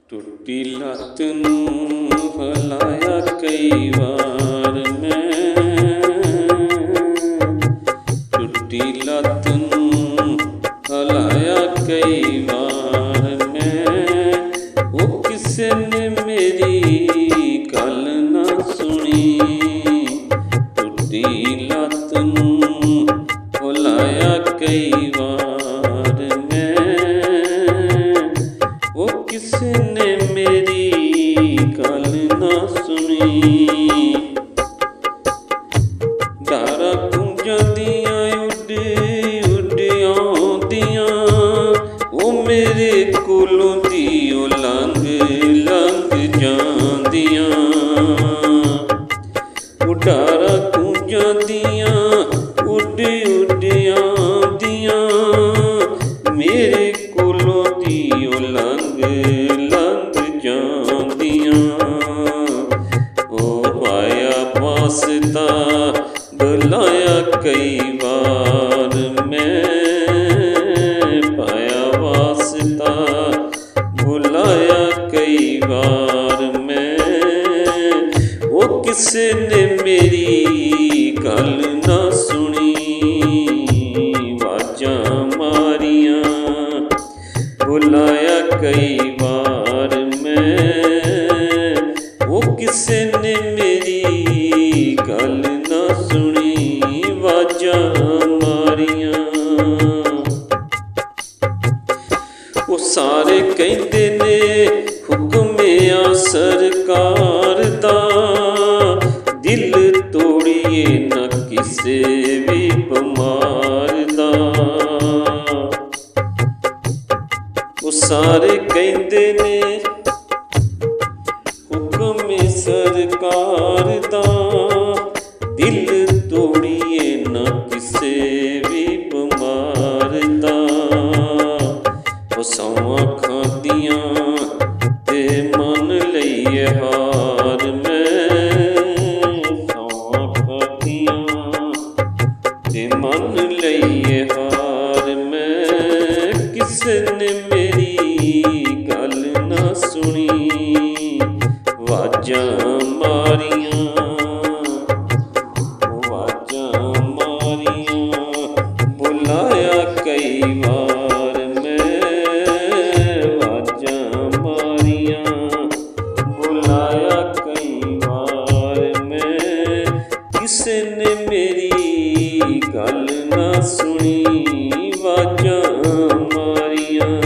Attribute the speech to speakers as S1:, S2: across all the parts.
S1: ਟੁੱਟੀ ਲੱਤ ਨੂੰ ਹਿਲਾਇਆ ਕਈ ਵਾਰ ਮੈਂ, ਟੁੱਟੀ ਲੱਤ ਨੂੰ ਹਿਲਾਇਆ ਕਈ ਵਾਰ ਮੈਂ। ਉਹ ਕਿਸੇ ਨੇ ਮੇਰੀ ਗੱਲ ਨਾ ਸੁਣੀ, ਟੁੱਟੀ ਲੱਤ ਨੂੰ ਹਿਲਾਇਆ ਕਈ ਵਾਰ ਮੈਂ। ਉਹ ਕਿਸੇ ਨੇ ਮੇਰੀ ਗੱਲ ਨਾ ਸੁਣੀ। ਡਾਰਾਂ ਗੂੰਜਦੀਆਂ ਉੱਡ ਉੱਡ ਆਉਂਦੀਆਂ, ਉਹ ਮੇਰੇ ਕੋਲੋਂ ਦੀ ਉਹ ਲੰਘ ਲੰਘ ਜਾਂਦੀਆਂ। ਉਹ ਡਾਰਾਂ ਗੂੰਜਦੀਆਂ ਉੱਡ ਉੱਡ ਆਉਂਦੀਆਂ, ਮੇਰੇ ਕੋਲੋਂ ਦੀ ਉਹ ਲੰਘ ਲੰਘ ਜਾਂਦੀਆਂ। ਉਹ ਪਾਇਆ ਵਾਸਤਾ ਬੁਲਾਇਆ ਕਈ ਵਾਰ ਮੈਂ, ਪਾਇਆ ਵਾਸਤਾ ਬੁਲਾਇਆ ਕਈ ਵਾਰ ਮੈਂ। ਉਹ ਕਿਸੇ ਨੇ ਮੇਰੀ ਗੱਲ ਨਾ ਸੁਣੀ, ਵਾਜਾਂ ਮਾਰੀਆਂ ਬੁਲਾਇਆ ਕਈ ਵਾਰ ਮੈਂ। ਉਹ ਕਿਸੇ ਨੇ ਮੇਰੀ ਗੱਲ ਨਾ ਸੁਣੀ, ਵਾਜਾਂ ਮਾਰੀਆਂ। ਉਹ ਸਾਰੇ ਕਹਿੰਦੇ ਨੇ ਹੁਕਮ ਆ ਸਰਕਾਰ ਦਾ, ਦਿਲ ਤੋੜੀਏ ਨਾ ਕਿਸੇ ਵੀ ਬਿਮਾਰ ਦਾ। ਉਹ ਸਾਰੇ ਕਹਿੰਦੇ ਨੇ ਹੁਕਮ ਸਰਕਾਰ ਦਾ, ਦਿਲ ਤੋੜੀਏ ਨਾ ਕਿਸੇ ਵੀ ਬਿਮਾਰ ਦਾ। ਉਹ ਸੌਂਹਾਂ ਖਾਂਦੀਆਂ ਤੇ ਮੰਨ ਲਈਏ ਹਾਰ ਮੈਂ, ਸੌਂਹਾਂ ਖਾਂਦੀਆਂ ਤੇ ਮੰਨ ਲਈਏ ਹਾਰ ਮੈਂ। ਕਿਸੇ ਨੇ ਮੇਰੀ ਗੱਲ ਨਾ ਸੁਣੀ, ਵਾਜਾਂ ਮਾਰੀਆਂ ਵਾਜਾਂ ਮਾਰੀਆਂ ਬੁਲਾਇਆ ਕਈ ਵਾਰ ਮੈਂ, ਵਾਜਾਂ ਮਾਰੀਆਂ ਬੁਲਾਇਆ ਕਈ ਵਾਰ ਮੈਂ। ਕਿਸੇ ਨੇ ਮੇਰੀ ਗੱਲ ਨਾ ਸੁਣੀ, ਵਾਜਾਂ ਮਾਰੀਆਂ।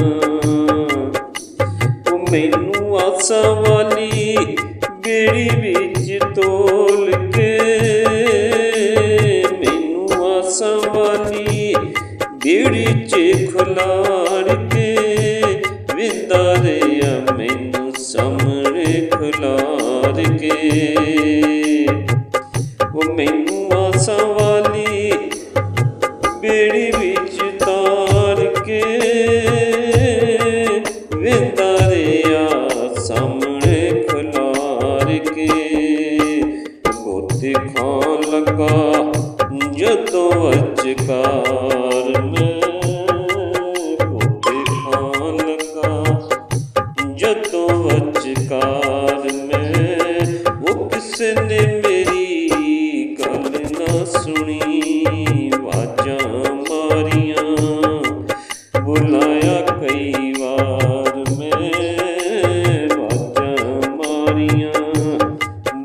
S1: ਉਹ ਮੈਨੂੰ ਆਸਾਂ ਵਾਲੀ ਬੇੜੀ ਵਿੱਚ ਤੋਲ ਕੇ, ਮੈਨੂੰ ਆਸਾਂ ਵਾਲੀ ਬੇੜੀ 'ਚ ਖੁਲਾਰ ਕੇ, ਵਿੰਦਾ ਰਿਹਾ ਮੈਨੂੰ ਸਾਹਮਣੇ ਖੁਲਾਰ ਕੇ। ਉਹ ਮੈਨੂੰ ਆਸਾਂ ਵਾਲੀ ਬੇੜੀ ਵਿੱਚ ਤਾਰ ਕੇ, ਵਿੰਦਾ ਰਿਹਾ ਸਾਹਮਣੇ ਖੁਲਾਰ ਕੇ। ਗੋਤੇ ਖਾਣ ਲੱਗਾ ਜਦੋਂ ਵਿਚਕਾਰ ਮੈਂ, ਗੋਤੇ ਖਾਣ ਲੱਗਾ ਜਦੋਂ ਵਿਚਕਾਰ ਮੈਂ। ਉਹ ਕਿਸੇ ਨੇ ਮੇਰੀ ਗੱਲ ਨਾ ਸੁਣੀ, ਵਾਜਾਂ ਮਾਰੀਆਂ ਬੁਲਾਇਆ ਕਈ ਵਾਰ ਮੈਂ, ਵਾਜਾਂ ਮਾਰੀਆਂ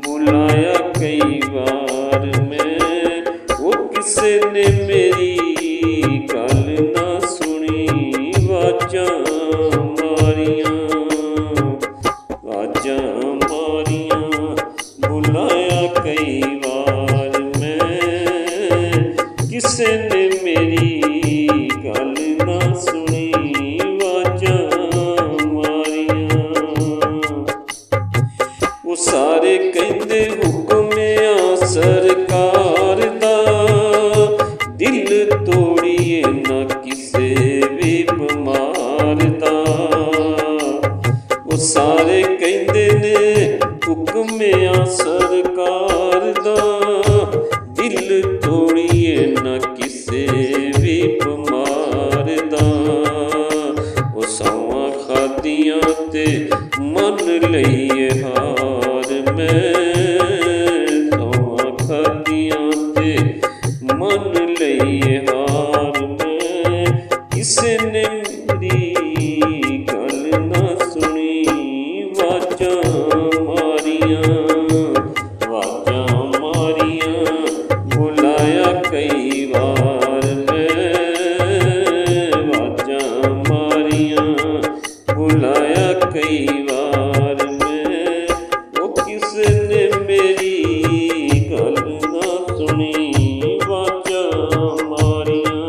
S1: ਬੁਲਾਇਆ ਕਈ ਵਾਰ ਮੈਂ। ਉਹ ਕਿਸੇ ਨੇ ਮੇਰੀ ਗੱਲ ਨਾ ਸੁਣੀ, ਵਾਜਾਂ ਮਾਰੀਆਂ ਵਾਜਾਂ ਮਾਰੀਆਂ ਬੁਲਾਇਆ ਕਈ ਵਾਰ ਮੈਂ। ਕਿਸੇ ਨੇ ਮੇਰੀ ਗੱਲ ਨਾ ਸੁਣੀ, ਵਾਜਾਂ ਮਾਰੀਆਂ। ਉਹ ਸਾਰੇ ਕਹਿੰਦੇ ਹੁਕਮ ਆ ਸਰਕਾਰ ਦਾ, ਦਿਲ ਤੋੜੀਏ ਨਾ ਕਿਸੇ ਵੀ ਬਿਮਾਰ ਦਾ। ਉਹ ਸਾਰੇ ਕਹਿੰਦੇ ਨੇ ਹੁਕਮ ਆ ਸਰਕਾਰ ਦਾ, ਦਿਲ ਤੋੜੀਏ ਨਾ ਕਿਸੇ ਵੀ ਬਿਮਾਰ ਦਾ। ਉਹ ਸੌਂਹਾਂ ਖਾਧੀਆਂ ਤੇ ਮੰਨ ਲਈਏ ਹਾਰ ਮੈਂ, ਸੌਂਹਾਂ ਖਾਧੀਆਂ ਤੇ ਮੰਨ ਲਈਏ ਹਾਰ ਮੈਂ। ਕਿਸੇ ਨੇ ਮੇਰੀ ਗੱਲ ਨਾ ਸੁਣੀ, ਵਾਜਾਂ ਮਾਰੀਆਂ ਬੁਲਾਇਆ ਕਈ ਵਾਰ ਮੈਂ, ਵਾਜਾਂ ਮਾਰੀਆਂ ਬੁਲਾਇਆ ਕਈ ਵਾਰ ਮੈਂ। ਉਹ ਕਿਸੇ ਨੇ ਮੇਰੀ ਗੱਲ ਨਾ ਸੁਣੀ, ਵਾਜਾਂ ਮਾਰੀਆਂ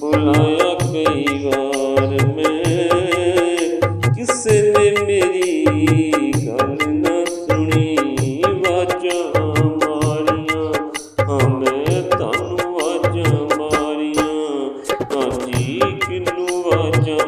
S1: ਬੁਲਾਇਆ ਕਈ ਵਾਰ ਮੈਂ। ਕਿਸੇ ਨੇ ਮੇਰੀ ਗੱਲ ਨਾ ਸੁਣੀ, ਵਾਜਾਂ ਮਾਰੀਆਂ, ਹਾਂ ਮੈਂ ਤੁਹਾਨੂੰ ਵਾਜਾਂ ਮਾਰੀਆਂ, ਹਾਂਜੀ ਕਿਹਨੂੰ ਵਾਜਾਂ